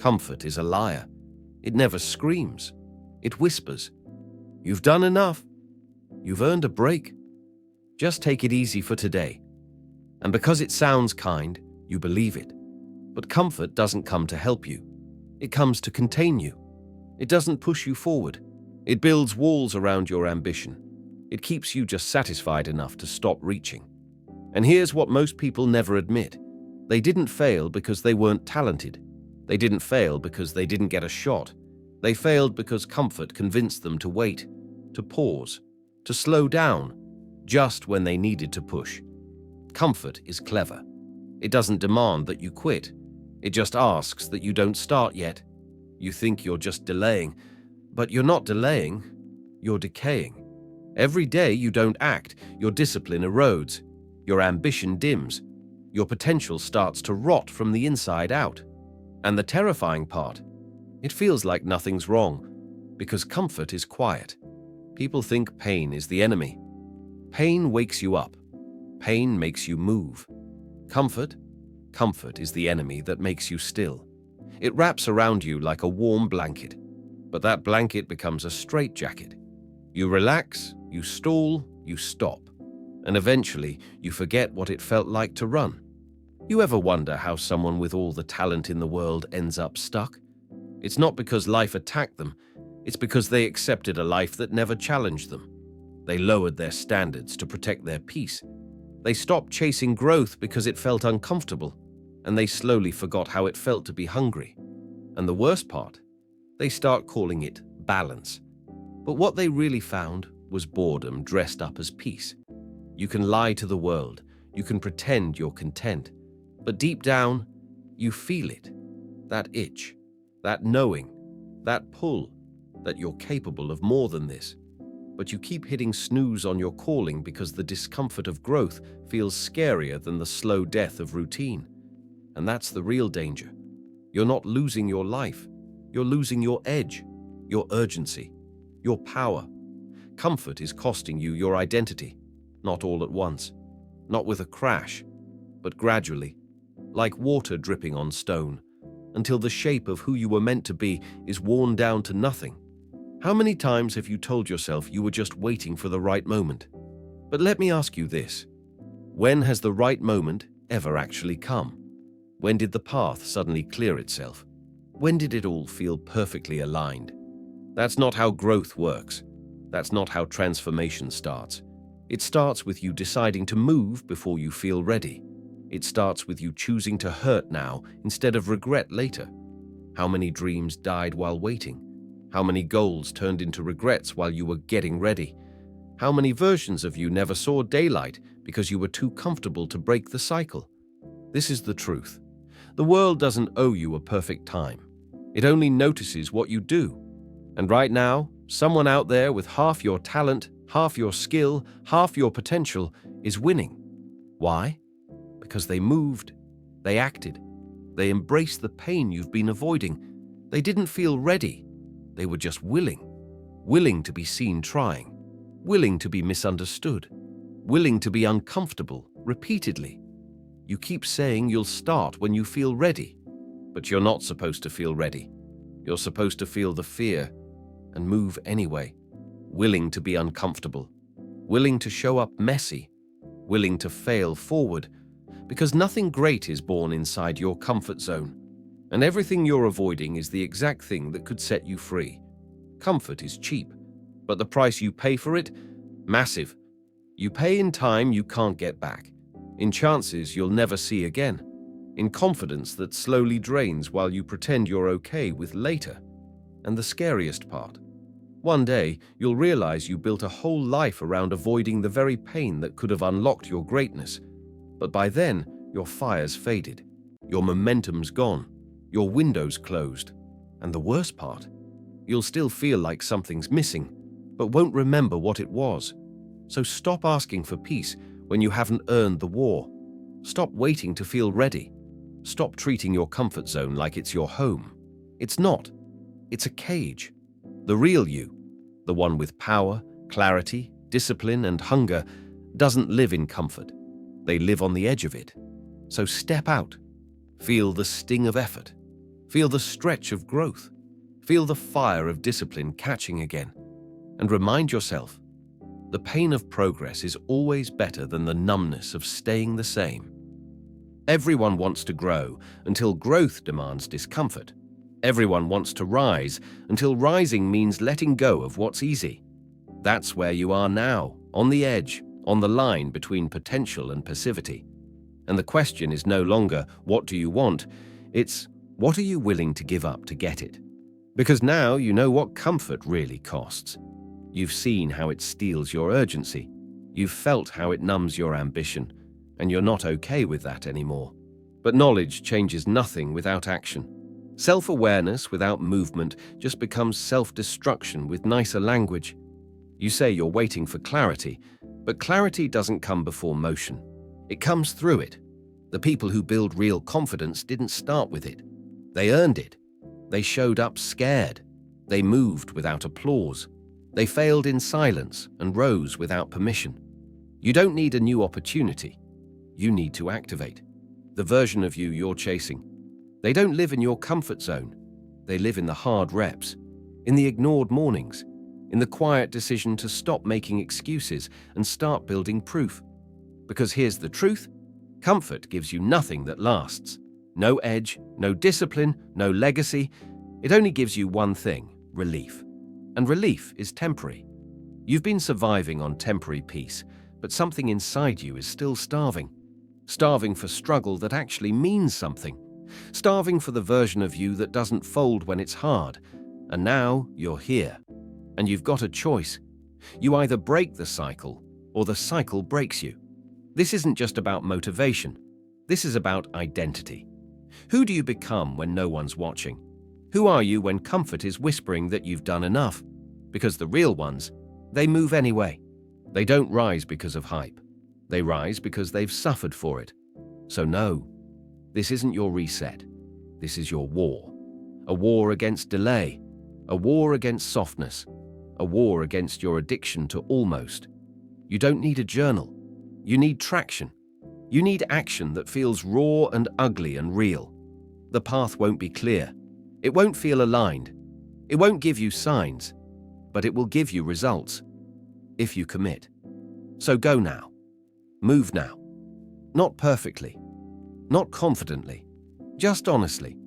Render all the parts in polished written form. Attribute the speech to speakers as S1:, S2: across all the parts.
S1: Comfort is a liar. It never screams. It whispers. You've done enough. You've earned a break. Just take it easy for today. And because it sounds kind, you believe it. But comfort doesn't come to help you. It comes to contain you. It doesn't push you forward. It builds walls around your ambition. It keeps you just satisfied enough to stop reaching. And here's what most people never admit. They didn't fail because they weren't talented. They didn't fail because they didn't get a shot. They failed because comfort convinced them to wait, to pause, to slow down, just when they needed to push. Comfort is clever. It doesn't demand that you quit. It just asks that you don't start yet. You think you're just delaying, but you're not delaying, you're decaying. Every day you don't act, your discipline erodes, your ambition dims, your potential starts to rot from the inside out. And the terrifying part, it feels like nothing's wrong, because comfort is quiet. People think pain is the enemy. Pain wakes you up. Pain makes you move. Comfort is the enemy that makes you still. It wraps around you like a warm blanket, but that blanket becomes a straitjacket. You relax, you stall, you stop, and eventually you forget what it felt like to run. You ever wonder how someone with all the talent in the world ends up stuck? It's not because life attacked them, it's because they accepted a life that never challenged them. They lowered their standards to protect their peace. They stopped chasing growth because it felt uncomfortable, and they slowly forgot how it felt to be hungry. And the worst part, they start calling it balance. But what they really found was boredom dressed up as peace. You can lie to the world, you can pretend you're content, but deep down, you feel it. That itch, that knowing, that pull, that you're capable of more than this. But you keep hitting snooze on your calling because the discomfort of growth feels scarier than the slow death of routine. And that's the real danger. You're not losing your life. You're losing your edge, your urgency, your power. Comfort is costing you your identity, not all at once, not with a crash, but gradually, like water dripping on stone, until the shape of who you were meant to be is worn down to nothing. How many times have you told yourself you were just waiting for the right moment? But let me ask you this. When has the right moment ever actually come? When did the path suddenly clear itself? When did it all feel perfectly aligned? That's not how growth works. That's not how transformation starts. It starts with you deciding to move before you feel ready. It starts with you choosing to hurt now instead of regret later. How many dreams died while waiting? How many goals turned into regrets while you were getting ready? How many versions of you never saw daylight because you were too comfortable to break the cycle? This is the truth. The world doesn't owe you a perfect time. It only notices what you do. And right now, someone out there with half your talent, half your skill, half your potential is winning. Why? Because they moved, they acted, they embraced the pain you've been avoiding. They didn't feel ready. They were just willing to be seen trying, willing to be misunderstood, willing to be uncomfortable repeatedly. You keep saying you'll start when you feel ready, but you're not supposed to feel ready. You're supposed to feel the fear and move anyway, willing to be uncomfortable, willing to show up messy, willing to fail forward, because nothing great is born inside your comfort zone, and everything you're avoiding is the exact thing that could set you free. Comfort is cheap, but the price you pay for it, massive. You pay in time you can't get back, in chances you'll never see again, in confidence that slowly drains while you pretend you're okay with later. And the scariest part, one day you'll realize you built a whole life around avoiding the very pain that could have unlocked your greatness. But by then, your fire's faded, your momentum's gone, your window's closed. And the worst part, you'll still feel like something's missing, but won't remember what it was. So stop asking for peace when you haven't earned the war. Stop waiting to feel ready. Stop treating your comfort zone like it's your home. It's not. It's a cage. The real you, the one with power, clarity, discipline, and hunger, doesn't live in comfort. They live on the edge of it. So step out. Feel the sting of effort. Feel the stretch of growth. Feel the fire of discipline catching again. And remind yourself, the pain of progress is always better than the numbness of staying the same. Everyone wants to grow until growth demands discomfort. Everyone wants to rise until rising means letting go of what's easy. That's where you are now, on the edge, on the line between potential and passivity. And the question is no longer, what do you want? It's, what are you willing to give up to get it? Because now you know what comfort really costs. You've seen how it steals your urgency. You've felt how it numbs your ambition, and you're not okay with that anymore. But knowledge changes nothing without action. Self-awareness without movement just becomes self-destruction with nicer language. You say you're waiting for clarity, but clarity doesn't come before motion. It comes through it. The people who build real confidence didn't start with it. They earned it. They showed up scared. They moved without applause. They failed in silence and rose without permission. You don't need a new opportunity. You need to activate the version of you you're chasing. They don't live in your comfort zone. They live in the hard reps, in the ignored mornings, in the quiet decision to stop making excuses and start building proof. Because here's the truth, comfort gives you nothing that lasts. No edge, no discipline, no legacy. It only gives you one thing, relief. And relief is temporary. You've been surviving on temporary peace, but something inside you is still starving. Starving for struggle that actually means something. Starving for the version of you that doesn't fold when it's hard. And now you're here. And you've got a choice. You either break the cycle, or the cycle breaks you. This isn't just about motivation. This is about identity. Who do you become when no one's watching? Who are you when comfort is whispering that you've done enough? Because the real ones, they move anyway. They don't rise because of hype. They rise because they've suffered for it. So no, this isn't your reset. This is your war. A war against delay. A war against softness. A war against your addiction to almost. You don't need a journal. You need traction. You need action that feels raw and ugly and real. The path won't be clear. It won't feel aligned. It won't give you signs, but it will give you results if you commit. So go now. Move now. Not perfectly. Not confidently. Just honestly.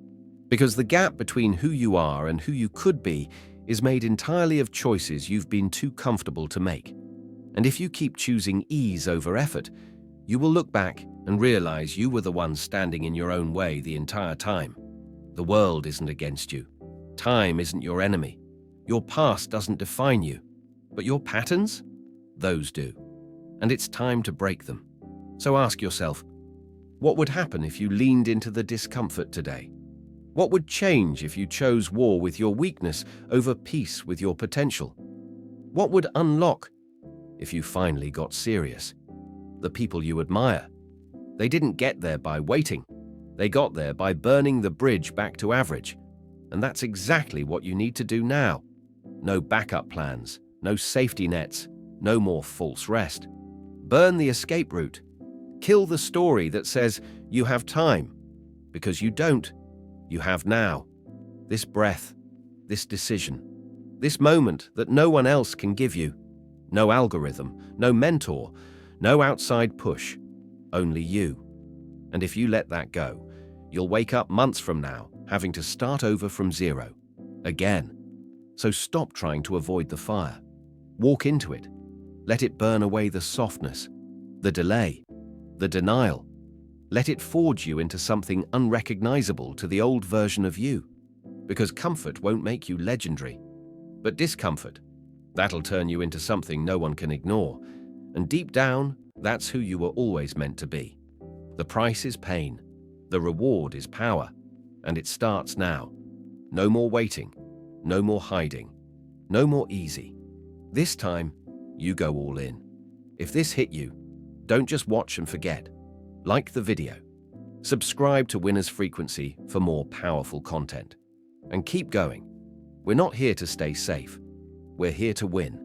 S1: Because the gap between who you are and who you could be is made entirely of choices you've been too comfortable to make. And if you keep choosing ease over effort, you will look back and realize you were the one standing in your own way the entire time. The world isn't against you. Time isn't your enemy. Your past doesn't define you. But your patterns? Those do. And it's time to break them. So ask yourself, what would happen if you leaned into the discomfort today? What would change if you chose war with your weakness over peace with your potential? What would unlock if you finally got serious? The people you admire. They didn't get there by waiting. They got there by burning the bridge back to average. And that's exactly what you need to do now. No backup plans, no safety nets, no more false rest. Burn the escape route. Kill the story that says you have time. Because you don't. You have now. This breath, this decision, this moment that no one else can give you. No algorithm, no mentor, no outside push. Only you. And if you let that go, you'll wake up months from now having to start over from zero. Again. So stop trying to avoid the fire. Walk into it. Let it burn away the softness, the delay, the denial. Let it forge you into something unrecognizable to the old version of you. Because comfort won't make you legendary. But discomfort, that'll turn you into something no one can ignore. And deep down, that's who you were always meant to be. The price is pain. The reward is power. And it starts now. No more waiting. No more hiding. No more easy. This time, you go all in. If this hit you, don't just watch and forget. Like the video. Subscribe to Winner's Frequency for more powerful content. And keep going. We're not here to stay safe. We're here to win.